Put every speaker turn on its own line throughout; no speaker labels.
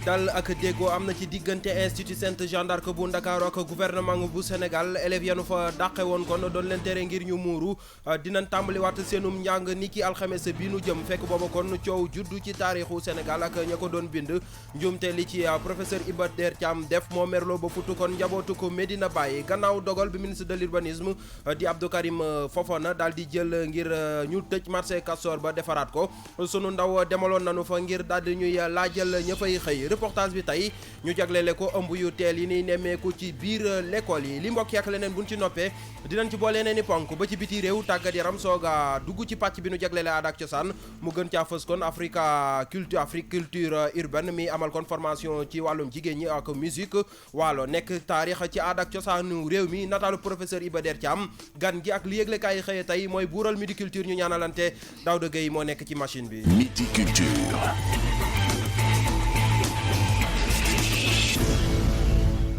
dal ak déggoo am na ci diggante institut Sainte Jeanne d'Arc bu Ndakaaru ak gouvernement bu Sénégal élèves yanu fa dàqe woon kon doon leen tere ngir ñu muuru dinañ tàmbaliwaat seenum njàng ni ki alxames bi nu jëm fekk booba kon coow juddu ci taarixu Sénégal ak ña ko doon bind njuumte li ci professeur Iba Der Thiam def moo merloo ba futu kon njabootu ko Medina Baye gannaaw dogal bi ministre de l'urbanisme di Abdou Karim Fofana daal di jël ngir ñu tëj marché Castor ba defaraat ko sunu ndaw demaloon nañu fa ngir daal di ñuy laajal ña fay xëy reportage bi tey ñu jagleele ko ëmb yu teel yi ni nemmeeku ci biir l'école yi li mbokk yak leneen buñ ci noppee dinañ ci boole nee ni ponk ba ci biti réew tàggat yaram sooga dugg ci pàcc bi nu jagleele aada ak cosaan mu gën caa fës kon Afrique culture urbaine mi amal kon formation ci wàllum jigéen ñi ak musique waalo nekk taarix ci aada ak cosaanu réew mi nataalu professeur Iba Der Thiam gan gi ak li yëglekaay xëye tey mooy buural Midi Culture ñu ñaanalante Daouda Gueye moo nekk ci machine bi.
Midi Culture.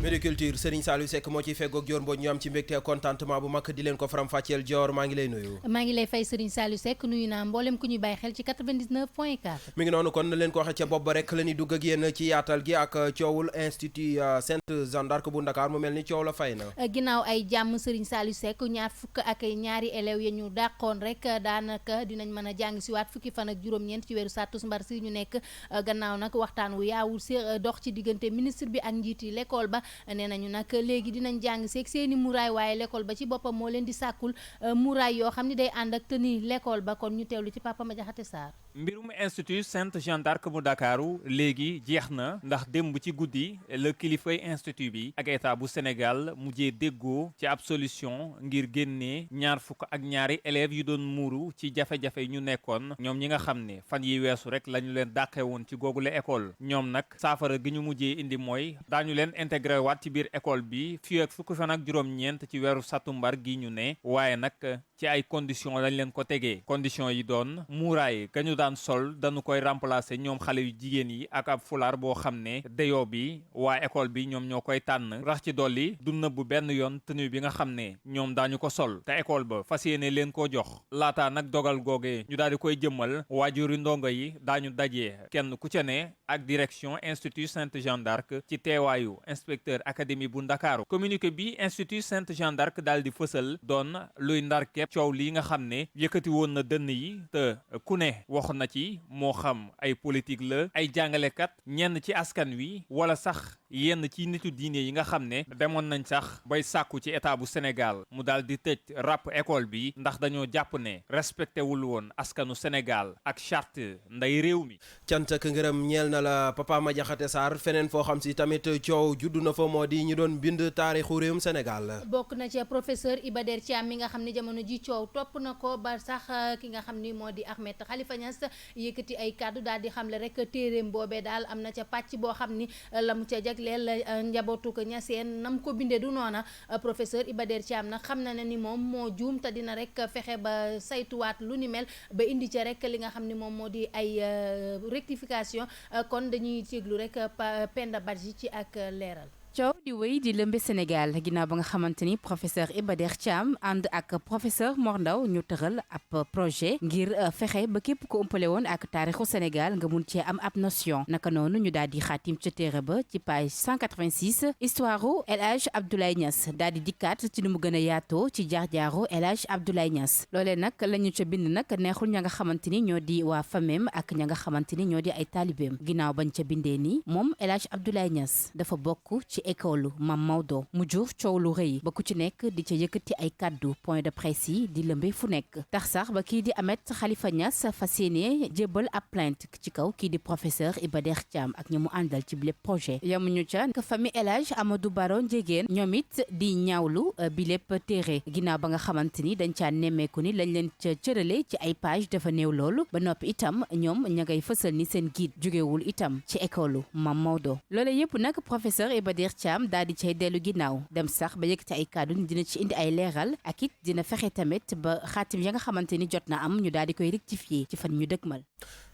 Midi Culture Serigne Saliou Seck moo ciy feggoog Dior Mbodj ñu am ci mbégte contentement bu mag di leen ko faram-fàcceel Dior maa ngi lay nuyu.
maa ngi lay fay Serigne Saliou Seck nuyu naa mboolem ku ñuy bàyyi xel ci 99.4.
mi ngi noonu kon na leen ko waxee ca bopp ba rek la ñuy dugg ak yéen ci yaatal gi ak coowul institut Sainte Jeanne d'Arc bu Ndakaar mu mel ni coow la fay na.
ginnaaw ay jàmm Serigne Saliou Seck ñaar fukk ak ñaari élèves ya ñu dàqoon rek daanaka dinañ mën a jàng si waat fukki fan ak juróom-ñeent ci weeru sàttumbar si ñu nekk gannaaw nag waxtaan wu yaawul si dox ci diggante ministre bi ak njiiti l'école ba nee nañu nag léegi dinañ jàng seeg seeni muraay waaye l'école ba ci boppam moo leen di sàkkul muraay yoo xam ni day ànd ak tenue l'école ba kon ñu teewlu ci Papa Madiakhate Sarr.
mbirum institut Sainte Jeanne d'Arc bu Ndakaaru léegi jeex na ndax démb ci guddi la kilifay institut bi ak état bu Sénégal mujjee déggoo ci ab solution ngir génnee ñaar fukk ak ñaari élèves yu doon muuru ci jafe-jafe ñu nekkoon ñoom ñi nga xam ne fan yi weesu rek lañu leen dàqe woon ci googule école ñoom nag saafara gi ñu mujjee indi mooy daañu leen intégré waat ci biir école bi fii ak fukki fan ak juróom-ñeent ci weeru satumbar gi ñu ne waaye nag ci ay conditions lañ leen ko tegee conditions yi doon muuraay ga ñu daan sol dañu koy remplacer ñoom xale yu jigéen yi ak ab fulaar boo xam ne dayoo bi waa école bi ñoom ñoo koy tànn rax ci dolli du nëbb benn yoon tenue bi nga xam ne ñoom daañu ko sol te école ba fas yéene leen koo jox laataa nag dogal googee ñu daal di koy jëmmal waajuri ndongo yi daañu dajee kenn ku ca ne ak direction institut Sainte Jeanne d'Arc ci teewaayu inspecteur académie bu Ndakaaru communiqué bi institut Sainte Jeanne d'Arc daal di fësal doon luy ndar képp coow lii nga xam ne yëkkati woon na dënn yi te ku ne wax na ci moo xam ay politique la ay jàngalekat ñenn ci askan wi wala sax yenn ci nitu diine yi nga xam ne demoon nañ sax bay sàkku ci état bu Sénégal mu daal di tëj ràpp école bi ndax dañoo jàpp ne respecté wul woon askanu Sénégal ak charte nday réew mi.
cant ak ngërëm ñeel na la Papa Madiakhate Sarr feneen foo xam si tamit coow juddu na fa moo di ñu doon bind taarixu réewum Sénégal.
bokk na ci professeur Iba Der Thiam mi nga xam ne jamono ji coow topp na ko ba sax ki nga xam ni moo di Ahmed Khalifa Niass yëkkati ay kàddu daal di xamle rek téeréem boobee daal am na ca pàcc boo xam ni la mu ca jagleel njabootu ko Niassène nam ko bindee du noona professeur Iba Der Thiam nag xam na ne ni moom moo juum te dina rek fexe ba saytuwaat lu ni mel ba indi ca rek li nga xam ni moom moo di ay rectification kon dañuy teglu rek Penda Badji ci ak leeral.
coow di wéy di lëmbe Sénégal ginnaaw ba nga xamante ni professeur Iba Der Thiam ànd ak professeur Mor Ndaw ñu tëral ab projet ngir fexe ba képp ko ëmpale woon ak taarixu Sénégal nga mun cee am ab notion naka noonu ñu daal di xaatim ca téere ba ci page 186 histoire u El Hadj Abdoulaye Niass daal di dikkaat ci nu mu gën a yaatoo ci jaar-jaaru El Hadj Abdoulaye Niass loolee nag la ñu ca bind nag neexul ña nga xamante ni ñoo di waa famem ak ña nga xamante ni ñoo di ay taalibeem ginnaaw bañ ca bindee ni moom El Hadj Abdoulaye Niass dafa bokk ci école Mam Maodo mu jur coow lu rëy ba ku ci nekk di ca yëkkati ay kaddu point de presse yi di lëmbe fu nekk tax sax ba kii di Ahmed Khalifa Niass fas yéene jébbal ab plainte ci kaw kii di professeur Iba Der Thiam ak ñi mu àndal ci bile projet yamuñu ca ka famille El Hadj Amadou Baro Ndiégène ñoom it di ñaawlu bi lépp téere ginnaaw ba nga xamante ni dañ caa nemmeeku ni lañ leen ca cërale ci ay page dafa néew loolu ba noppi itam ñoom ña ngay fësal ni seen guide jógewul itam ci école Mam Maodo loole yëpp nag professeur Iba Der Thiam daal di cay dellu ginnaaw dem sax ba yëkkati ay kàddu dina ci indi ay leeral ak it dina fexe tamit ba xaatim ya nga xamante ni jot na am ñu daal di koy rectifier ci fan ñu dëkkmal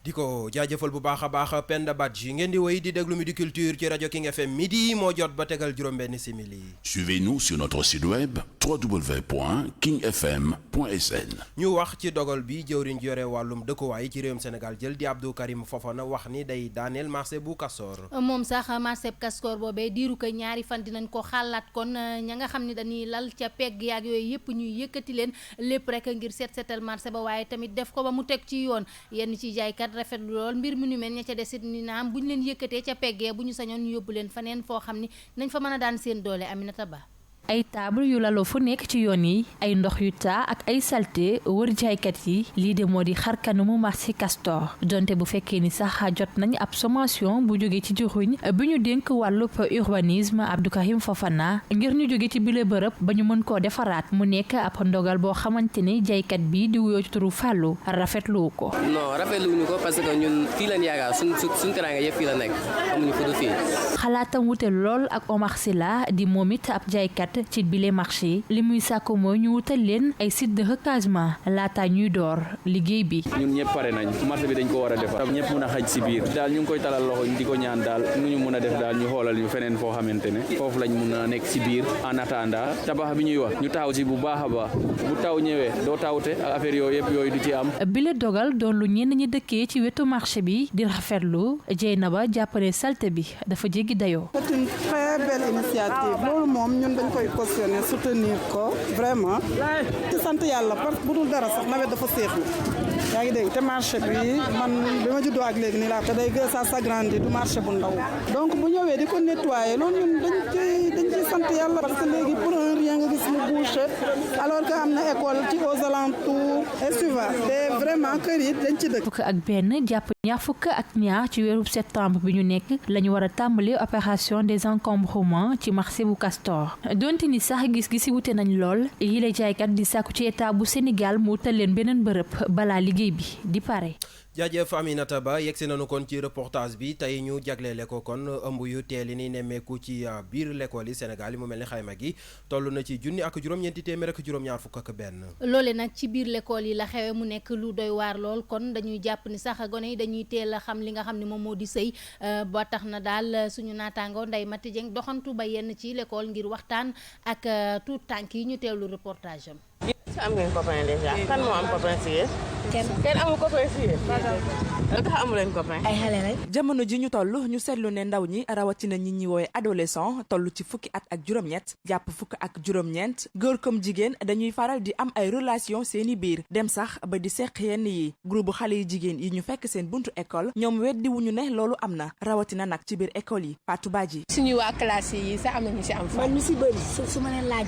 di ko jaajëfal bu baax a baax Penda Badji ngeen di wéy di déglu Midi Culture ci rajo King FM midi moo jot ba tegal juróom-benn simili.
Suivez-nous sur notre site web www.kingfm.sn.
ñu wax ci dogal bi jëwriñ yore wàllum dëkkuwaay ci réewum Sénégal jël di Abdou Karim Fofana wax ni day daaneel marché bu Castor.
moom sax marché bu Castor boobee diiru ko ñaari fan dinañ ko xalaat kon ña nga xam ne dañuy lal ca pegg yaag yooyu yëpp ñuy yëkkati leen lépp rek ngir seetal marché ba waaye tamit def ko ba mu teg ci yoon yenn ci jaaykat rafetlu lool mbir mi nu mel ña ca desit ni naam bu ñu leen yëkkatee ca peggee bu ñu sañoon ñu yóbbu leen faneen foo xam ni nañ fa mën a daan seen doole Aminata Ba.
ay table yu laloo fu nekk ci yoon yi ay ndox yu taa ak ay salte wër jaaykat yi lii de moo di xarkanamu marché Castor donte bu fekkee ni sax jot nañ ab sommation bu jóge ci juruñ bi ñu dénk wàllub urbanisme Abdou Karim Fofana ngir ñu jóge ci bile bërëb ba ñu mën koo defaraat mu nekk ab ndogal boo xamante ni jaaykat bi di wuyoo ci turu Fallou rafetlu ko.
non rafetluwuñu ko parce que ñun fii lañ yaakaar suñ teraanga yëpp fii la nekk amuñu fu du fii.
xalaatam wute lool ak Omar Silla di moom it ab jaaykat ci bile marché li muy sàkku mooy ñu wutal leen ay site de recasement laata ñuy door liggéey bi.
ñun ñëpp pare nañ marché bi dañ ko war a defar ñëpp mun a xaj si biir daal ñu ngi koy talal loxo di ko ñaan daal nu ñu mun a def daal ñu xoolal ñu feneen foo xamante ne foofu lañ mun a nekk si biir en attendant tabax bi ñuy wax ñu taxaw si bu baax a baax bu taw ñëwee doo tawte ak affaire yooyu yëpp yooyu du ci am.
bile dogal doon lu ñenn ñi dëkkee ci wetu marché bi di rafetlu Dieynaba jàppale salte bi dafa jéggi dayoo.
C'est une très belle initiative loolu moom ñun dañ koy cautionner soutenir ko vraiment ci sant yàlla parce que bu dul dara sax nawet dafa seexlu yaa ngi dégg te marché bi man bi ma juddoo ak léegi nii laa te day gën ça s'agrandit du marché bu ndaw donc bu ñëwee di ko nettoyer loolu ñun dañ ciy sant yàlla parce que léegi pour un rien nga gis mu bouché alors que am na école ci aux alentours et suivant te vraiment kër yi dañ ci dëkk.
fukk ak benn jàpp ñaar fukk ak ñaar ci weeru septembre bi ñu nekk la ñu war a tàmbali opération désencombrement ci marché bu Castor donte ni sax gis-gisi wute nañ lool yile jaaykat di sàkku ci état bu Sénégal mu wutal leen beneen bërëb balaa liggéey bi di pare.
jaajëf Aminata Ba yegsi nañu kon ci reportage bi tey ñu jagleele ko kon ëmb yu teel yi ni nemmeeku ci biir l'école yi Sénégal yi mu mel ni xayma gi toll na ci junni ak juróom-ñeenti téeméer ak juróom-ñaar fukk ak benn.
loole nag ci biir l'école yi la xewe mu nekk lu doy waar lool kon dañuy jàpp ni sax gone yi dañuy teel a xam li nga xam ne moom moo di sëy ba tax na daal suñu naataangoo Ndeye Mati Dieng doxantu ba yenn ci l'école ngir waxtaan ak tout tànk yi ñu teewlu reportage am.
am ngeen copain déjà kan moo am copain si yéen. kenn amul copain si yéen. lu tax amu leen copain.
ay xale rek. jamono ji ñu toll ñu seetlu ne ndaw ñi rawatina ñi ñi woowe adolescent toll ci fukki at ak juróom-ñett jàpp fukk ak juróom-ñeent góor comme jigéen dañuy faral di am ay relation seeni biir dem sax ba di seq yenn yi groupe xale yi jigéen yi ñu fekk seen buntu école ñoom weddi wuñu ne loolu am na rawatina nag ci biir école yi Fatou Badji.
suñu waa classe yi sax am na ñu si am fa.
man ñu si bëri su ma leen laaj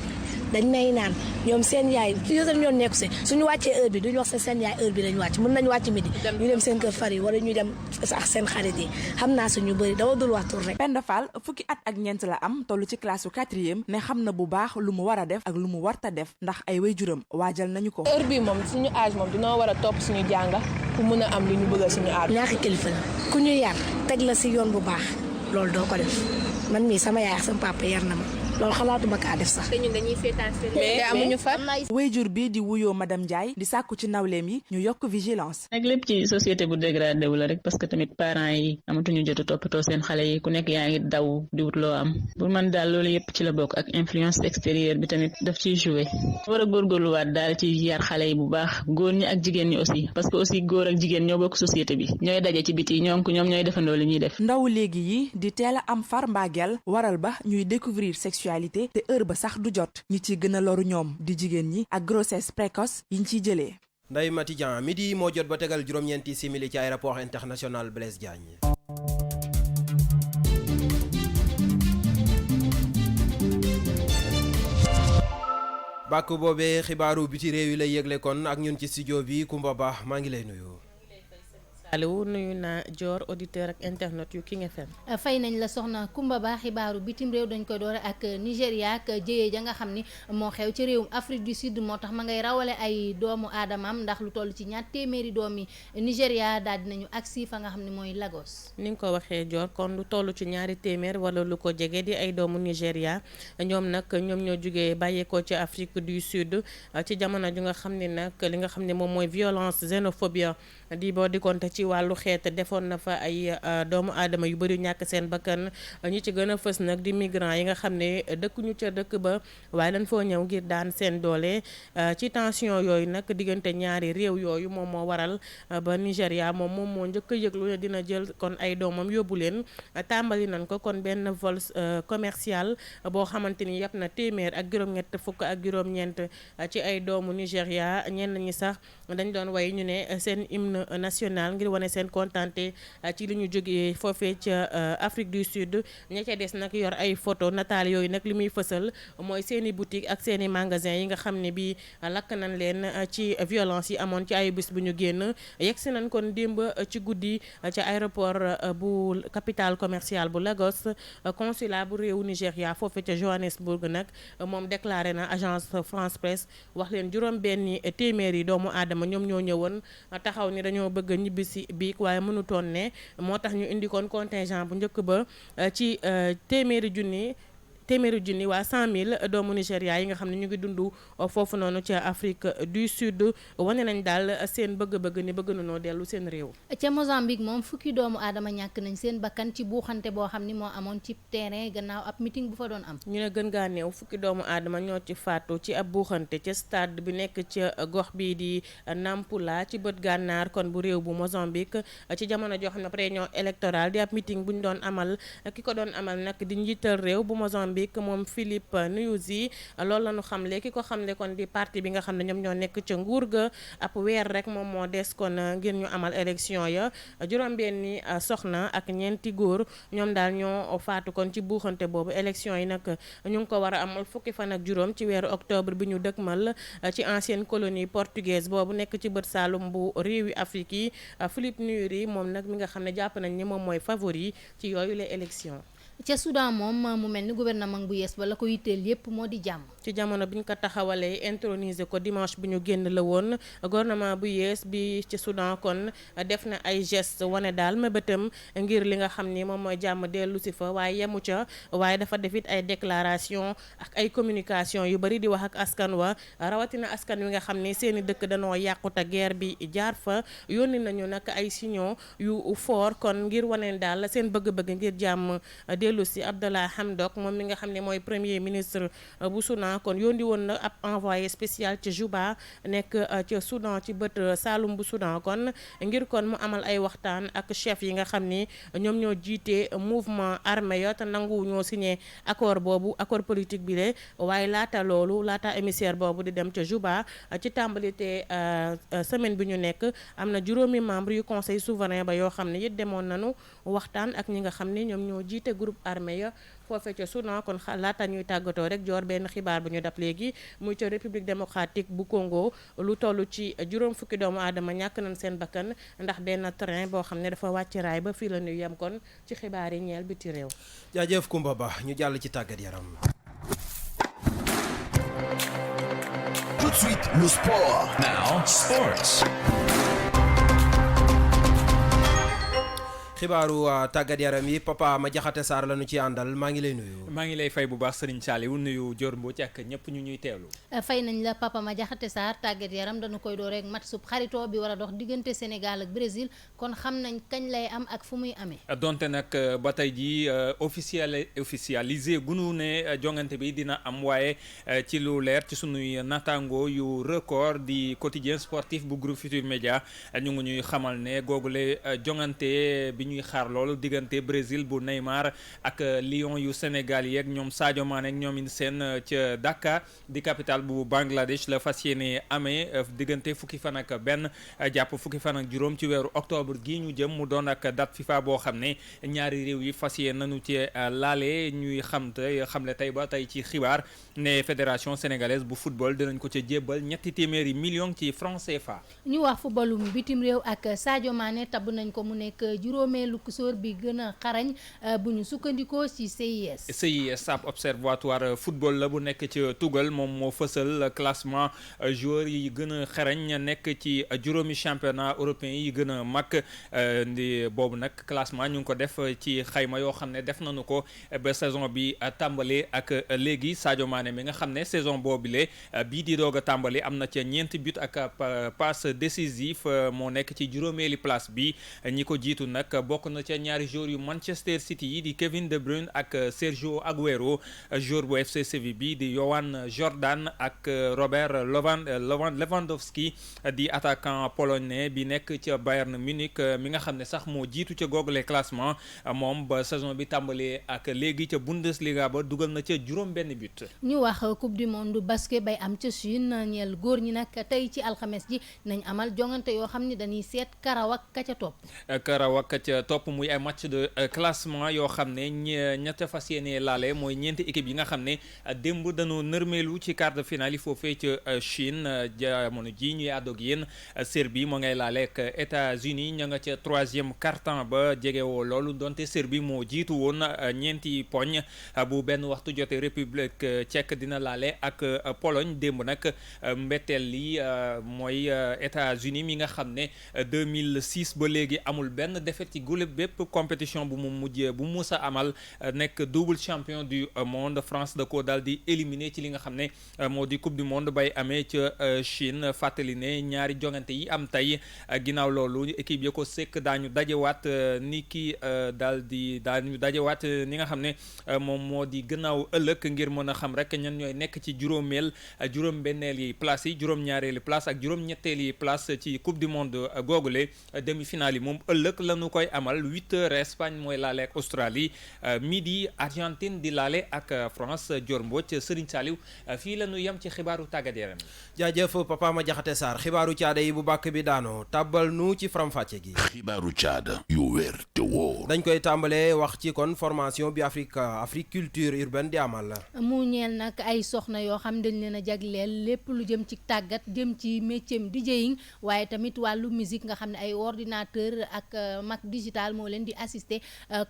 dañ may naan ñoom seen yaay ñoon nekku si suñu wàccee heure bi duñu wax seen yaay heure bi lañu wàcc mën nañu wàcc midi ñu dem seen kër far yi wala ñu dem sax seen xarit yi xam naa suñu bëri dama dul wax tur rek.
Penda Fall fukki at ak ñeent la am toll ci classe su 4e ne xam na bu baax lu mu war a def ak lu mu warta def ndax ay waajuram waajal nañu ko.
heure bi moom suñu âge moom dinoo war a topp suñu jànga pour mën a am lu ñu bëgg suñu âge.
ñaaki kilifa la ku ñu yar teg la si yoon bu baax loolu doo ko def man mii sama yaay ak sama papa yar na ma loolu xalaatuma kaa def sax.
te ñun dañuy seetaan mais amuñu far.
waajur bi di wuyoo madame Ndiaye di sàkku ci nawleem yi ñu yokk vigilance.
nag lépp ci société bu dégradé wu la rek parce que tamit parents yi amatuñu jot a toppatoo seen xale yi ku nekk yaa ngi daw di wut loo am pour man daal loolu yëpp ci la bokk ak influence extérieure bi tamit daf ciy joué. war a góorgóorluwaat daal ci yar xale yi bu baax góor ñi ak jigéen ñi aussi parce que aussi góor ak jigéen ñoo bokk société bi ñooy daje ci biti ñoom ñooy defandoo li ñuy def.
ndaw léegi yi di teel a am far mbaageel waral ba ñuy découvrir sexualité te heure ba sax du jot ñi ciy gën a loru ñoom di jigéen ñi ak grossesse précoce yiñ ciy jëlee.
Ndeye Mati Dieng midi moo jot ba tegal juróom-ñeenti simili ci aéroport international Blaise Diagne. bàkk boobee xibaaru biti réew yi lay yëgle kon ak ñun ci studio bi Kumba Ba maa ngi lay nuyu.
Aliou nuyu na Dior auditeur ak internet yu King FM.
fay nañ la soxna Kumba Ba xibaaru bitim réew dañ koy doore ak Nigéria ak jëyee ja nga xam ni moo xew ci réewum Afrique du Sud moo tax ma ngay rawale ay doomu aadamam ndax lu toll ci ñaar téeméeri doomi Nigéria daal dinañu agsi fa nga xam ne mooy Lagos.
ni nga ko waxee Dior kon lu toll ci ñaari téeméer wala lu ko jege di ay doomu Nigéria ñoom ñoo jugee bàyyeekoo ci Afrique du Sud ci jamono ju nga xam ne nag li nga xam ne moom mooy violence xénophobie di boo di compte ci wàllu xeet defoon na fa ay doomu aadama yu bëri ñàkk seen bakkan ñi ci gën a fës nag di migrants yi nga xam ne dëkkuñu ca dëkk ba waaye dañ foo ñëw ngir daan seen doole ci tension yooyu nag diggante ñaari réew yooyu moom moo waral ba Nigéria moom moo njëkk a yëglu ne dina jël kon ay doomam yóbbu leen tàmbali nañ ko kon benn vol commercial boo xamante ni yàpp na téeméer ak juróom-ñett fukk ak juróom-ñeent ci ay doomu Nigéria ñenn ñi sax dañ doon way ñu ne seen hymne national ngir wane seen kontante ci li ñu jógee foofee ca Afrique du Sud ña ca des nag yor ay photo nataal yooyu nag li muy fësal mooy seeni boutique ak seeni magasin yi nga xam ne bi lakk nañ leen ci violence yi amoon ci ay bés bu ñu génn yegsi nañ kon démb ci guddi ca aéroport bu capitale commerciale bu Lagos consulat bu réewu Nigéria foofee ca Johannesburg nag moom déclaré na agence France Presse wax leen juróom benni téeméeri doomu aadama ñoom ñoo ñëwoon taxaw ni dañoo bëgg a ñibbisi biig waaye mënutoon ne moo tax ñu indi kon contingent bu njëkk ba ci téeméeri junni waa 100 000 doomu Nigéria yi nga xam ne ñu ngi dund foofu noonu ca Afrique du Sud wane nañ daal seen bëgg-bëgg ni bëgg nañoo dellu seen réew.
ca Mozambique moom fukki doomu aadama ñàkk nañ seen bakkan ci buuxante boo xam ni moo amoon ci terrain gannaaw ab meeting bu fa doon am.
ñu ne gën gaa néew fukki doomu aadama ñoo ci faatu ci ab buuxante ca stade bi nekk ca gox bii di Nampula ci bët gànnaar kon bu réew bu Mozambique ci jamono joo xam ne réunion électorale di ab meeting bu ñu doon amal ki ko doon amal nag di njiital réew bu Mozambique moom Philippe Nyusi loolu la ñu xamle ki ko xamle kon di parti bi nga xam ne ñoom ñoo nekk ca nguur ga ab weer rek moom moo des kon ngir ñu amal élection ya juróom-benni soxna ak ñeenti góor ñoom daal ñoo faatu kon ci buuxante boobu élection yi nag ñu ngi ko war a amal fukki fan ak juróom ci weeru octobre bi ñu dëkkmal ci ancienne colonie portugaise boobu nekk ci bët saalum bu réewi Afrique yi Philippe Nyusi moom nag mi nga xam ne jàpp nañ ni moom mooy favori ci yooyu les élections.
ca Soudan moom mu mel ni gouvernement bu yees ba la ko yitteel yépp moo di jàmm.
ci jamono bi ñu ko taxawalee introniser ko dimanche bi ñu génn la woon gouvernement bu yees bi ci Soudan kon def na ay gestes wane daal mébétam ngir li nga xam ni moom mooy jàmm dellu si fa waaye yemu ca waaye dafa def it ay déclaration ak ay communication yu bari di wax ak askan wa rawatina askan wi nga xam ni seeni dëkk danoo yàquta guerre bi jaar fa yónni nañu nag ay signaux yu fort kon ngir wane daal seen bëgg-bëgg ngir jàmm dellu si Abdallah Hamdok moom mi nga xam ne mooy premier ministre bu Soudan kon yónni woon na ab envoyé spécial ci Juba nekk ca Soudan ci bët Saalum bu Soudan kon ngir kon mu amal ay waxtaan ak chef yi nga xam ni ñoom ñoo jiite mouvement armé ya te nangu ñoo signé accord boobu accord politique bi le waaye laata émissaire boobu di dem ca Juba ci tàmbalite semaine bi ñu nekk am na juróomi membre yu conseil souverain ba yoo xam ne it demoon nañu waxtaan ak ñi nga xam ni ñoom ñoo jiite groupe armé ya foofee ca Soudan kon laata ñuy tàggatoo rek joor benn xibaar bu ñu dab léegi muy ca République démocratique bu Congo lu toll ci juróom fukki doomu aadama ñàkk nañ seen bakkan ndax benn train boo xam ne dafa wàcc raay ba fii la ñuy yem kon ci xibaar yi ñeel biti réew.
jaajëf Kumba Ba ñu jàll ci tàggat yaram.
Tout de suite, le sport. Now, sports.
xibaaru tàggat yaram yi Papa ma jaxate Sarr la ñu ci àndal maa ngi lay nuyu.
maa ngi lay fay bu baax Serigne Saliou nuyu Dior Mbodj ak ñëpp ñu ñuy teewlu.
fay nañ la Papa ma jaxate Sarr tàggat yaram dañu koy door rek match sub xaritoo bi war a dox diggante Sénégal ak Brésil kon xam nañ kañ lay am ak fu muy amee.
donte nag ba tey jii officialisé gunu ne jongante bi dina am waaye ci lu leer ci sunuy naataango yu record di quotidien sportif bu groupe Futurs Médias ñu ngi ñuy xamal ne googule jongante bi ñuy xaar loolu diggante Brésil bu Neymar ak Lion yu Sénégal yeeg ñoom Sadio Mané ak ñoom seen ca Dakar di capitale bu Bangladesh la fas yéene amee diggante fukki fan ak benn jàpp fukki fan ak juróom ci weeru octobre gii ñu jëm mu doon ak date FIFA boo xam ne ñaari réew yi fas yéene nañu ci laale ñuy xamle tey ba tey ci xibaar ne fédération sénégalaise bu football dinañ ko ca jébbal ñetti téeméeri millions ci francs CFA.
ñu wax footballum bitim réew ak Sadio Mané tabb nañ ko mu nekk juróomi juróomeelu sóor bi gën a xarañ bu ñu sukkandikoo ci CIS
ab observatoire football la bu nekk ci Tugal moom moo fësal classement joueurs yi gën a xarañ nekk ci juróomi championnat européen yi gën a mag boobu nag classement ñu ngi ko def ci xayma yoo xam ne def nañu ko ba saison bi tàmbali ak léegi Sadio Mané mi nga xam ne saison boobule bii di doog a tàmbali am na ca 4 but ak passe décisif moo nekk ci juróomeeli place bi ñi ko jiitu nag bokk na ca ñaari joueurs yu Manchester City yi di Kevin De Bruyne ak Sergio Aguero, joueur bu FC Séville bi di Johan Jordan ak Robert Lewandowski di attaquant polonais bi nekk ca Bayern Munich mi nga xam ne sax moo jiitu ca googule classement moom ba saison bi tàmbalee ak léegi ca Bundesliga ba dugal na ca juróom benn but.
ñu wax coupe du monde basket bay am ca Chine ñeel góor ñi nag tey ci alxames ji nañ amal jongante yoo xam ne dañuy seet karaw ak ka ca topp.
karaw ak ka ca topp muy ay match de classement yoo xam ne ñett fas yéene laale mooy ñeenti équipe yi nga xam ne démb dañoo nërmeelu ci quart de finale yi foofee ca Chine jamono ji ñuy àddoog yéen Serbie moo ngay laale ak États-Unis ña nga ca troisième quart-temps ba jegewoo loolu donte Serbie moo jiitu woon ñeenti poñ bu benn waxtu jotee République tchèque dina laale ak Pologne démb nag mbetteel li mooy États-Unis mi nga xam ne 2006 ba léegi amul benn défaite ci gule bépp compétition bu mu mujjee bu musa amal nekk double champion du monde. France da ko daal di éliminé ci li nga xam ne moo di coupe du monde bay amee ca Chine. fàttali ne ñaari jongante yi am tey ginnaaw loolu équipe ya ko sekk daañu dajewaat daañu dajewaat ni nga xam ne moom moo di gannaaw ëllëg ngir mën a xam rek ñan ñooy nekk ci juróom-benneel yi place yi juróom-ñaareeli place ak juróom-ñetteeli place ci coupe du monde googule demi-finale yi moom ëllëg la ñu koy amal 8h Espagne mooy laale ak Australie midi Argentine di laale ak France. Dior Mbodj Serigne Saliou fii la ñu yem ci xibaaru tàggat yaram.
jaajëf Papa Ma Jaxate Sarr xibaaru caada yi bu bàkk bi daanoo tàbbal nu ci faram-fàcce gi.
xibaaru caada yu wér te wóor.
dañ koy tàmbalee wax ci kon formation bi Africulture urbaine di amal la.
mu ñeel nag ay soxna yoo xam dañ leen a jagleel lépp lu jëm ci tàggat jëm ci métier DJing waaye tamit wàllu musique nga xam ne ay ordinateur ak Mac digital moo leen di assister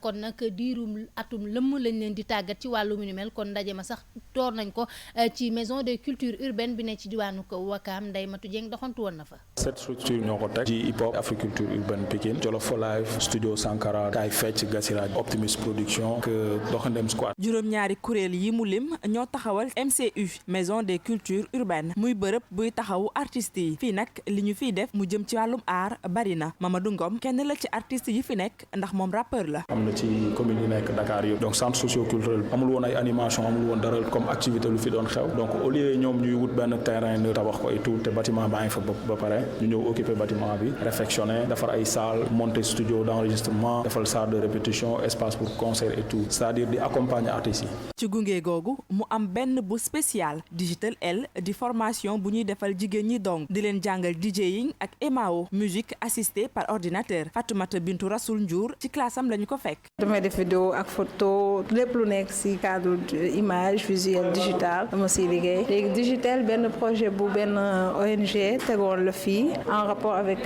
kon nag diirum atum lëmm lañ leen di tàggat ci wàllu mu ni mel kon ndaje ma sax door nañ ko ci maison de culture urbaine bi ne ci diwaanu ko Wakaam Ndeye Matou Dieng doxantu woon na fa.
cette structure ñoo ko teg ci hip hop Africulture urbaine Pikine Jolofo Live studio Sankara Kaay Fecc Gasira Optimist production que Doxandem Squad.
juróom-ñaari kuréel yi mu lim ñoo taxawal MCU maison des cultures urbaines muy bërëb buy taxawu artistes yi fii nag li ñu fiy def mu jëm ci wàllum art bari na Mamadou Ngom kenn la ci artistes yi fi nekk ndax moom rappeur la.
am na ci commune yi nekk Dakar yëpp donc centre socio-culturel amul woon ay animation amul woon dara comme activité lu fi doon xew donc au lieu ñoom ñuy wut benn terrain ñu tabax ko et tout te bâtiment baa ngi fa ba pare ñu ñëw occuper bâtiment bi réfectionner defar ay salle monter studio d'enregistrement defal salle de répétition espace pour concert et tout c'est-à-dire di accompagner artistes yi.
ci gunge googu mu am benn bu spécial Digital L di formation bu ñuy defal jigéen ñi donc di leen jàngal DJing ak MAO musique assistée par ordinateur Fatoumata Bintou Rasoul Ndiour ci classe am lañu ko fekk.
damay def vidéo ak photo lépp lu nekk ci cadre image visuel digital dama ciy liggéey léegi digital benn projet bu benn ONG tegoon la fii en rapport avec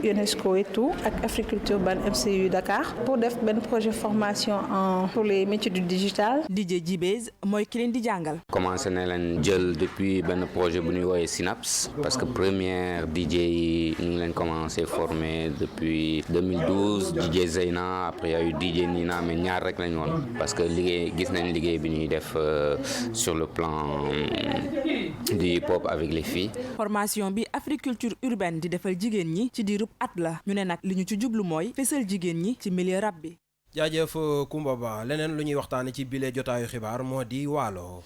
UNESCO et tout ak Africulture urbaine MCU Dakar pour def benn projet formation pour les métiers du digital.
DJ Jibez mooy ki leen di jàngal.
commencé na leen jël depuis benn projet bu ñuy woowee Synapse parce que première DJ yi ñu ngi leen commencé former depuis 2012 DJ Zeyna après y a eu DJ Nina mais ñaar rek lañu woon parce que liggéey gis nañ liggéey bi ñuy def sur le plan du hip hop avec les filles.
formation bi Africulture urbaine di defal jigéen ñi ci diirub at la ñu ne nag li ñu ci jublu mooy fésal jigéen ñi ci milieu rap bi.
jaajëf Kumba Ba leneen lu ñuy waxtaane ci bile jotaayu xibaar moo di waalo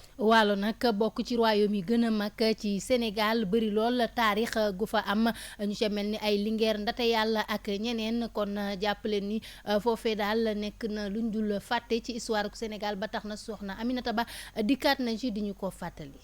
nag bokk ci royaume yi gën a mag ci Sénégal bëri lool taarix gu fa am ñu ca mel ni ay Linguère Ndate Yàlla ak ñeneen kon jàppale ni foofee daal nekk na luñ dul fàtte ci histoire ku Sénégal ba tax na soxna Aminata Ba dikkaat na ci di ñu ko fàttali.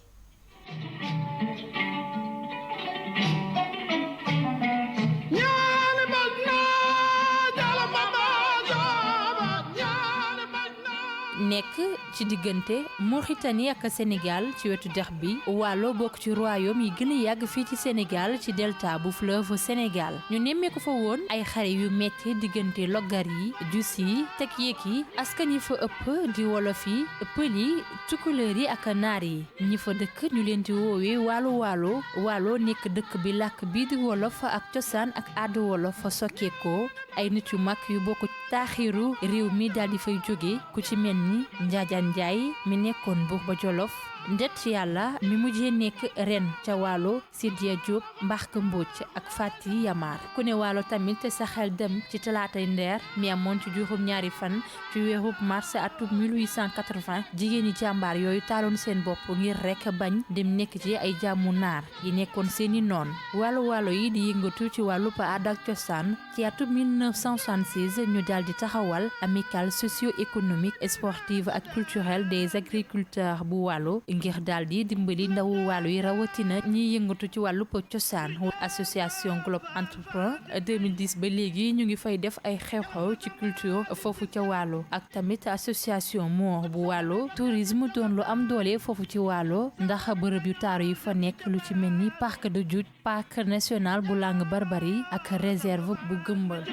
nekk ci diggante Mauritanie ak Sénégal ci wetu dex bi Waalo bokk ci royaume yi gën a yàgg fii ci Sénégal ci delta bu fleuve Sénégal ñu nemmeeku fa woon ay xare yu metti diggante loggar yi dus yi teg yeek yi askan yi fa ëpp di wolof yi pël yi tukulóor yi ak naar yi ñi fa dëkk ñu leen di woowee waalo nekk dëkk bi làkk bii di wolof ak cosaan ak aada wolof fa sokkeekoo ay nit yu mag yu bokk taaxiru réew mi daal di fay jóge ku ci mel ni Njaajaan Njaay mi nekkoon buur ba Jolof ndet yàlla mi mujjee nekk ren ca Waalo Sidiya Diop Mbarka Mbodj ak Fati Yamar ku ne Waalo tamit sa xel dem ci talaatay ndeer mi amoon ci juróom ñaari fan ci weeru mars atum 1880 jigéen ñi jàmbaar yooyu taaloon seen bopp ngir rek bañ dem nekk ci ay jàmmu naar yi nekkoon seeni noon waalo yi di yëngatu ci wàllu aada ak cosaan ci atum 1966 ñu daal di taxawal amicale socio-économique sportive ak culturelle des agriculteurs bu Waalo ngir daal di dimbali ndawu Waalo yi rawatina ñiy yëngatu ci wàllu cosaan association Globe Entrepreneur 2010 ba léegi ñu ngi fay def ay xew-xew ci culture foofu ca Waalo ak tamit association Moor bu Waalo tourisme doon lu am doole foofu ci Waalo ndax bërëb yu taaru yi fa nekk lu ci mel ni parc de Djoudj parc national bu Langue Barbarie ak réserve bu Gëmbal.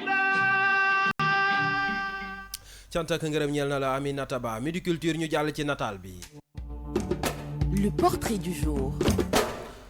cant ak ngërëm ñeel na la Aminata Ba Midi Culture ñu jàll ci nataal bi.
Le portrait du jour.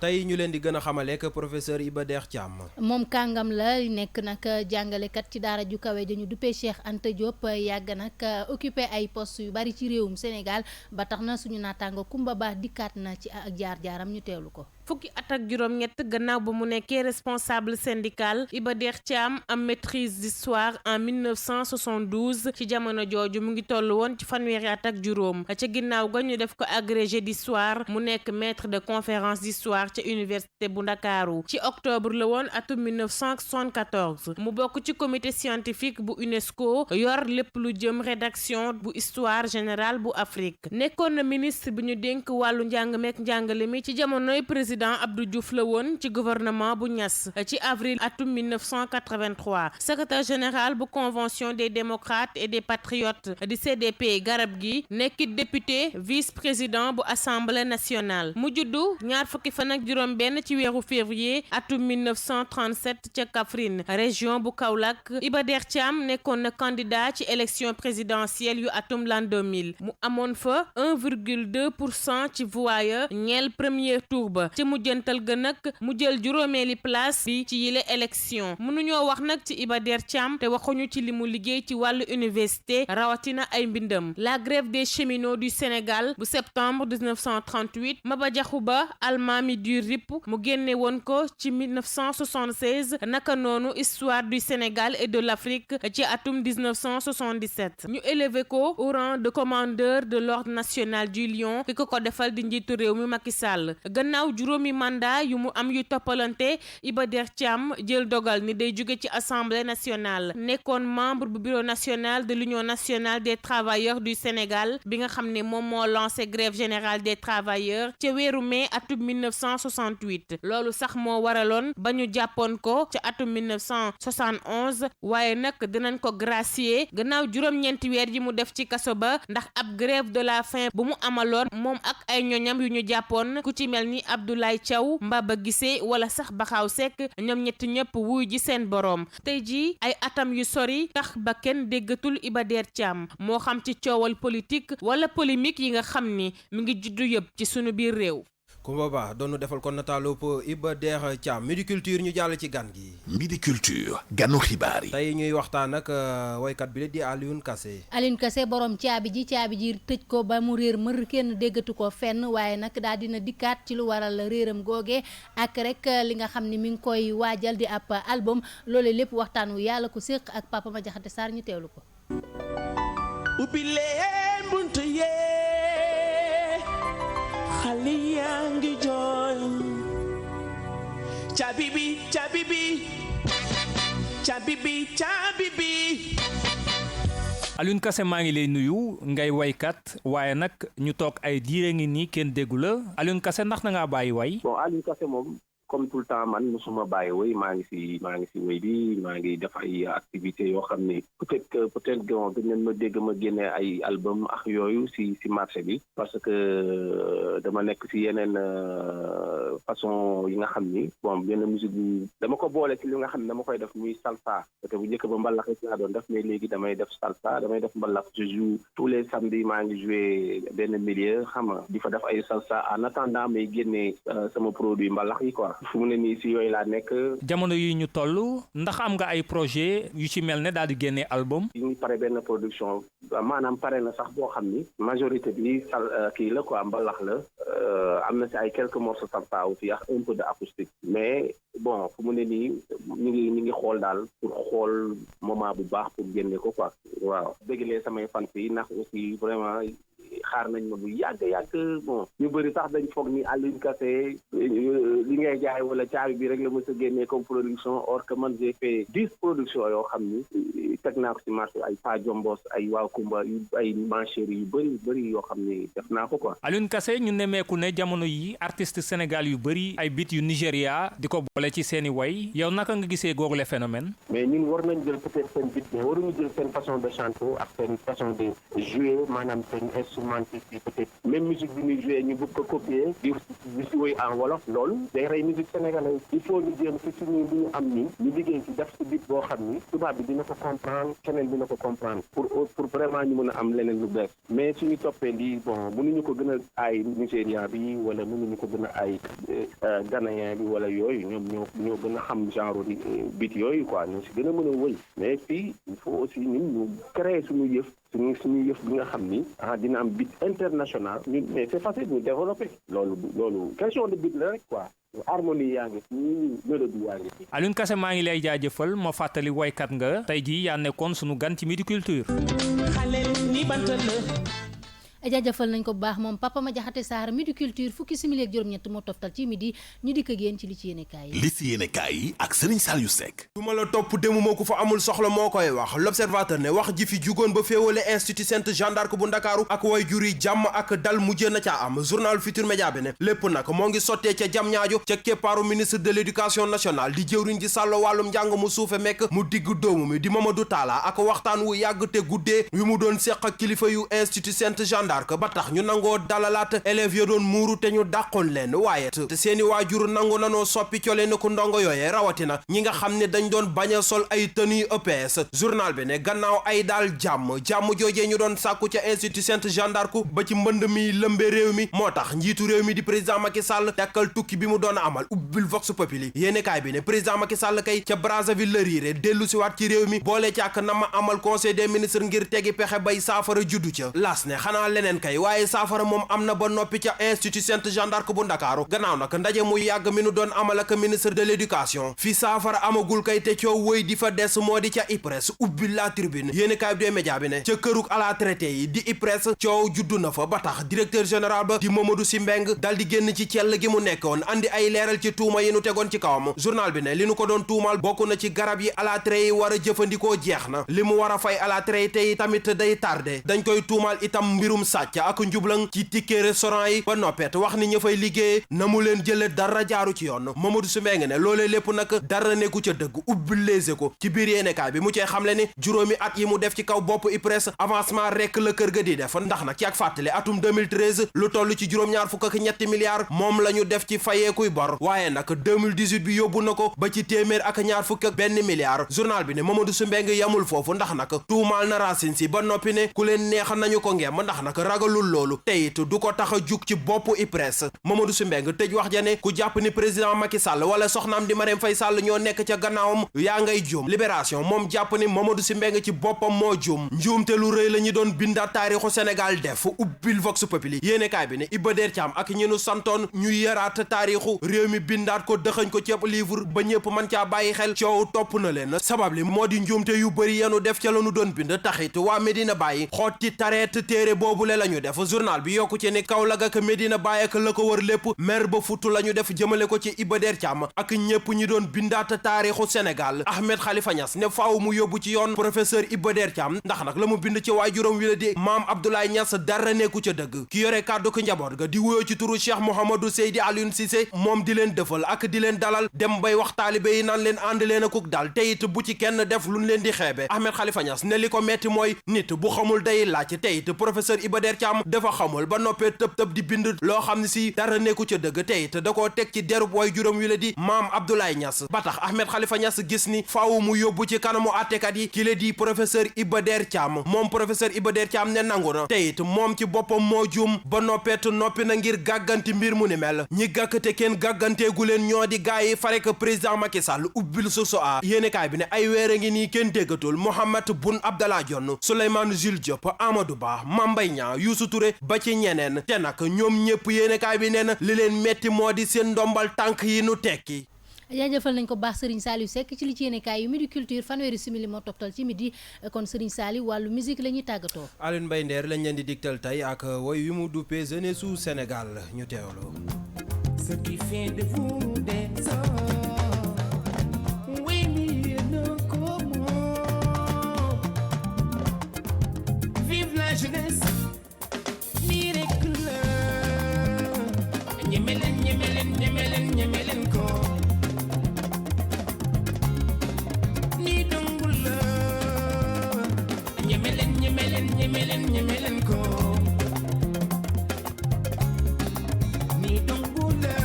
tey ñu leen di gën a xamale que professeur Iba Der Thiam.
moom kàngam la nekk nag jàngalekat ci daara ju kawe dañu duppee Cheikh Anta Diop yàgg nag occupé ay poste yu bari ci réewum Sénégal ba tax na suñu naataango Kumba Ba dikkaat na ci ak jaar-jaaram ñu teewlu ko.
fukki at ak juróom-ñett gannaaw ba mu nekkee responsable syndical Iba Der Thiam am maîtrise d'histoire en 1972 ci jamono jooju mu ngi toll woon ci fanweeri at ak juróom ca ginnaaw ga ñu def ko agrégé d'histoire mu nekk maître de conférence d'histoire ca université bu Ndakaaru ci octobre la woon atum 1974 mu bokk ci comité scientifique bu UNESCO yor lépp lu jëm rédaction bu histoire générale bu Afrique nekkoon na ministre bi ñu dénk wàllu njàng meek njàngale mi ci jamonoy président Abdou Diouf la woon ci gouvernement bu Niass ci avril atum 1983 secrétaire général bu convention des démocrates et des patriotes di CDP garab gi nekkit député vice-président bu assemblée nationale mu juddu ñaar fukki fan ak juróom benn ci weeru février atum 1937 ca Kaffrine région bu Kaolack Iba Der Thiam nekkoon na candidat ci élection présidentielle yu atum l'an 2000 mu amoon fa 1,2% ci voix ya ñeel premier tour ba ci mujjantal ga nag mu jël juróomeeli place bi ci yile élection mënuñoo wax nag ci Iba Der Thiam te waxuñu ci li mu liggéey ci wàllu université rawatina ay mbindam la grève des cheminots du Sénégal bu septembre 1938 Maba Diakhou Ba almaami du RIP mu génne woon ko ci 1976 naka noonu histoire du Sénégal et de l'Afrique ci atum 1977 ñu élevé ko au rang de commandeur de l'ordre national du Lion ki ko defal di njiitu réew mi Macky Sall gannaaw juróomi mandat yu mu am yu toppalante Iba Der Thiam jël dogal ni day jóge ci assemblée nationale nekkoon membre bu bureau national de l'union nationale des travailleurs du Sénégal bi nga xam ne moom moo lancé grève générale des travailleurs ca weeru mai atum 1968 loolu sax moo waraloon ba ñu jàppoon ko ca atum 1971 waaye nag dinañ ko gracier gannaaw juróom-ñeenti weer yi mu def ci kaso ba ndax ab grève de la faim bu mu amaloon moom ak ay ñoñam yu ñu jàppoon ku ci mel ni Abdoulaye Thiaw Mbaba Guissé wala sax Baxaw Seck ñoom ñett ñëpp wuy ji seen boroom tey jii ay atam yu sori tax ba kenn déggatul Iba Der Thiam moo xam ci coowal politique wala polémique yi nga xam ni mu ngi juddu yëpp ci sunu biir réew.
Kumba Ba doonu defal kon nataalub Iba Der Thiam Midi Culture ñu jàll ci gan gi.
Midi Culture ganu xibaar yi.
tey ñuy waxtaan ak woykat bi la di Alioune Kassé.
Alioune Kassé borom caabi ji tëj ko ba mu réer mër kenn déggatu ko fenn waaye nag daal dina dikkaat ci lu waral réeram googe ak rek li nga xam ni mi ngi koy waajal di ab album loolu lépp waxtaan wu yàlla ko séq ak Papa Madiakhate Sarr ñu teewlu ko.
ubbi leen buntu yee xale yaa ngi jooy caabi bi caabi bi caabi bi caabi bi.
Alioune Kassé maa ngi lay nuyu ngay waykat waaye nag ñu toog ay diire ngi nii kenn déggu la Alioune Kassé ndax na ngaa bàyyi way.
bon Alioune Kassé moom comme tout le temps man musuma bàyyi woy maa ngi si woy bi maa ngi def ay activités yoo xam ne peut-être bon dinañ ma dégg ma génne ay album ak yooyu si marché bi parce que dama nekk si yeneen façon yi nga xam ni bon benn musique bi dama ko boole ci li nga xam ne dama koy def muy salsa parce que bu njëkk ba mbalax laa doon def mais léegi damay def salsa damay def mbalax je joue tous les samedis maa ngi joué benn milieu xam nga di fa def ay salsa en attendant may génne sama produit mbalax yi quoi fu mu ne nii si yooyu laa nekk.
jamono yi ñu toll ndax am nga ay projet yu ci mel ne daal di génne album.
ñu pare benn production maanaam pare na sax boo xam ni majorité bi kii la quoi mbalax la am na si ay quelques morceaux salsa aussi ak un peu de acoustique mais bon fu mu ne nii ñu ngi xool daal pour xool moment bu baax pour génne ko quoi waaw déglee samay fans yi ndax aussi vraiment xaar nañ ma bu yàgg bon ñu bëri sax dañ foog ni Alioune Kassé li ngay jaay wala caabi bi rek la mos a génnee comme production or que man j'ai fait 10 productions yoo xam ni teg naa ko si marché ay Pa Jombos ay Waa Kumba ay Mancheri yu bëri yoo xam ni def naa ko quoi.
Alioune Kassé ñu nemmeeku ne jamono yi artiste Sénégal yu bëri ay beat yu Nigéria di ko boole ci seeni way yow naka nga gisee googule phénomène.
mais ñun war nañ jël peut-être seen beat mais waruñu jël seen façon de chanter ak seen façon de jouer maanaam seen instrumentiste yi peut-être même musique bi ñuy jouer ñu bëgg ko copier di si woy en wolof loolu day rey musique sénégalaise il faut ñu jéem ci suñu li ñu am ni ñu liggéey ci def ci beat boo xam ni tubaab bi dina ko comprendre keneen dina ko comprendre pour vraiment ñu mën a am leneen lu bees mais suñu toppee lii bon mënuñu ko gën a ay Nigérian bi wala mënuñu ko gën a ay Ghanéen bi wala yooyu ñoom ñoo gën a xam genre beat yooyu quoi ñoo si gën a mën a wëy mais fii il faut aussi ñun ñu créer suñu yëf suñu yëf bi nga xam ni dina am beat international ñun mais c'est facile ñu développer loolu question de beat la rek quoi harmonie yaa ngi fi mélodie yaa ngi fi.
Alioune Kassé maa ngi lay jaajëfal ma fàttali woykat nga tey jii yaa nekkoon suñu gan ci Midi Culture.
jaajëfal nañ ko bu baax moom Papa Madiakhate Sarr Midi Culture fukki simili ak juróom-ñett moo toftal ci midi ñu dikk ak yéen ci li ci yéenekaay yi.
li ci yéenekaay yi ak Serigne Saliou Seck.
du ma la topp demuma ko fa amul soxla moo koy wax l'observateur ne wax ji fi jugoon ba féewale institut Sainte Jeanne d'Arc bu Ndakaaru ak way jur yi jàmm ak dal mujjee na caa am journal Futur Média bi ne lépp nag moo ngi sottee ca jam ñaajo ca keppaaru ministre de l'éducation nationale di jëwriñ ji sàllo wàllum njàng mu suufe mekk mu digg doomu mi di Mamadou Talla ak waxtaan wu yàgg te guddee wi mu doon seq ak kilifa yu institut Sainte Jeanne d'Arc ba tax ñu nangoo dalalaat élèves ya doon muuru te ñu dàqoon leen waaye te seeni waajur nangu nanoo soppi cole na ko ndongo yooye rawatina ñi nga xam ne dañ doon bañ a sol ay tenue EPS journal bi ne gannaaw ay daal jàmm joojee ñu doon sàkku ca institut Sainte Jeanne d'Arc ba ci mbënd mi lëmbe réew mi moo tax njiitu réew mi di président Macky Sall dakkal tukki bi mu doon amal ubbil Vox Populi yéenekaay bi ne président Macky Sall kay ca Brazzaville la riire dellu si waat ci réew mi boole càkk na ma amal conseil des ministres ngir tegi pexe bay saafara juddu ca las ne xanaa leneen kay waaye saafara moom am na ba noppi ca institut Sainte Jeanne d'Arc bu Ndakaaru gannaaw nag ndaje mu yàgg mi nu doon amal ak ministre de l'éducation fi saafara amagul kay te coow wëy di fa des moo di ca IPRES ubbi la tribune yéenekaay bi dee média bi ne ca këruk à la traité yi di IPRES coow juddu na fa ba tax directeur général ba di Mamadou Sy Mbeng dal di génn ci cell gi mu nekkoon andi ay leeral ci tuuma yi nu tegoon ci kawam journal bi ne li nu ko doon tuumal bokk na ci garab yi à la traité yi war a jëfandikoo jeex na li mu war a fay à la traité yi tamit day tardé dañ koy tuumal itam mbirum sàcc ak njublang ci ticket restaurant yi ba noppet wax ni ña fay liggéeye na mu leen jële dara jaaru ci yoon Mamadou Sy Mbengue ne loolee lépp nag dara nekku ca dëgg ubbi léese ko ci biir yéenekaay bi mu cee xamle ni juróomi at yi mu def ci kaw bopp IPRES avancement rekk la kër ga di def ndax nag ci ak fàttali atum 2013 lu toll ci juróom-ñaar fukk ak ñetti milliards moom la ñu def ci fayeekuy bor waaye nag 2018 bi yóbbu na ko ba ci téeméer ak ñaar fukk ak benn milliard journal bi ne Mamadou Sy Mbengue yamul foofu ndax nag tuumaal na Racine Sy ba noppi ne ku leen neex nañu ko ngeem ndax nag ragalul loolu teyit du ko tax a jug ci boppu IPRES Mamadou Sy Mbengue tëj wax ja ne ku jàpp ni président Macky Sall wala soxnaam di Marème Faye Sall ñoo nekk ca gannaawam yaa ngay juum libération moom jàpp ni Mamadou Sy Mbengue ci boppam moo juum njuumte lu rëy la ñu doon bindaat taarixu Sénégal def ubbil Vox Populi yéenekaay bi ne Iba Der Thiam ak ñi nu santoon ñu yaraat taarixu réew mi bindaat ko dëxañ ko ceeb livre ba ñëpp mën caa bàyyi xel coow topp na leen sabab li moo di njuumte yu bëri yenu def ca la nu doon bind taxit waa Medina Baye xotti tareet téere boobu xewle la ñu def journal bi yokku ci ne Kaolack ak Medina Baye ak la ko wër lépp mer ba futu la ñu def jëmale ko ci Iba Der Thiam ak ñëpp ñi doon bindaat taarixu Sénégal Ahmed Khalifa Niass ne faaw mu yóbbu ci yoon professeur Iba Der Thiam ndax nag la mu bind ci waajuram wi la di maam Abdoulaye Niass dara nekku ca dëgg ki yore kàddu ko njaboot ga di wuyoo ci turu Cheikh Mouhamadou Seydi Alioune Cissé moom di leen dëfal ak di leen dalal dem bay wax taalibe yi naan leen ànd leen akuk dal te it bu ci kenn def luñ leen di xeebe Ahmed Khalifa Niass ne li ko metti mooy nit bu xamul day laaj te it professeur Iba Der Thiam dafa xamul ba noppee tëb di bind loo xam ne si dara nekku ca dëgg te it da koo teg ci derub waajuram wi la di maam Abdoulaye Niass ba tax Ahmed Khalifa Niass gis ni faaw mu yóbbu ci kanamu àttekat yi ki la di professeur Iba Der Thiam moom professeur Iba Der Thiam ne nangu na te it moom ci boppam moo juum ba noppi na ngir gàgganti mbir mu ni mel ñi gàkkate kenn gàgganteegu leen ñoo di gaay yi fare ko président Macky Sall ubbil soso a yéenekaay bi ne ay weer a ngi nii kenn déggatul Mohamed Boun Abdallah Dionne Souleymane Jules Diop Amadou Ba Mame Mbaye Niang Youssou Touré ba ci ñeneen te nag ñoom ñëpp yéenekaay bi nee na li leen metti moo di seen ndombal tànk yi nu tekki
jaajëfal nañ ko baax Serigne Saliou Seck ci li ci yéenekaay yu Midi Culture fanweeri simili moo toftal ci midi kon Serigne Saliou wàllu musique la ñuy tàggatoo.
Alioune Mbaye Nder lañ leen di digtal tey ak woy wi mu duppee jeunesse su Sénégal ñu teewloo.
Ce qui fait de vous des hommes, oui, mieux comment. Vive la jeunesse, miracle. Nyemelen ko. Ni dongula. Nyemelen ko. Ni dongula.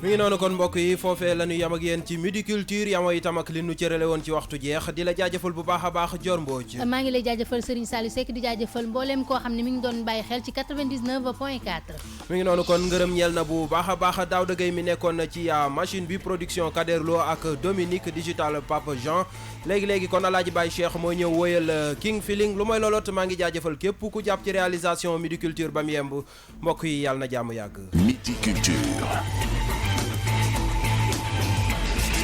mi ngi noonu kon mbokk yi foofee la ñu yam ak yéen ci Midi Culture yamoo itam ak li nu cërale woon ci waxtu jeex di la jaajëfal bu baax a baax Dior Mbodj.
maa ngi lay jaajëfal Serigne Saliou Seck di jaajëfal mbooleem koo xam ne mi ngi doon bàyyi xel ci 99.4.
mi ngi noonu kon ngërëm ñeel na bu baax a baax Daouda Gueye mi nekkoon ci machine bi production Kader Lo ak Dominique digital Papa Jean léegi kon Alaaji Baye Cheikh moo ñëw woyal King Feeling lu mooy looloot maa ngi jaajëfal képp ku jàpp ci réalisation Midi Culture ba mu yemb mbokk yi yàlla na jàmm yàgg.
Midi Culture.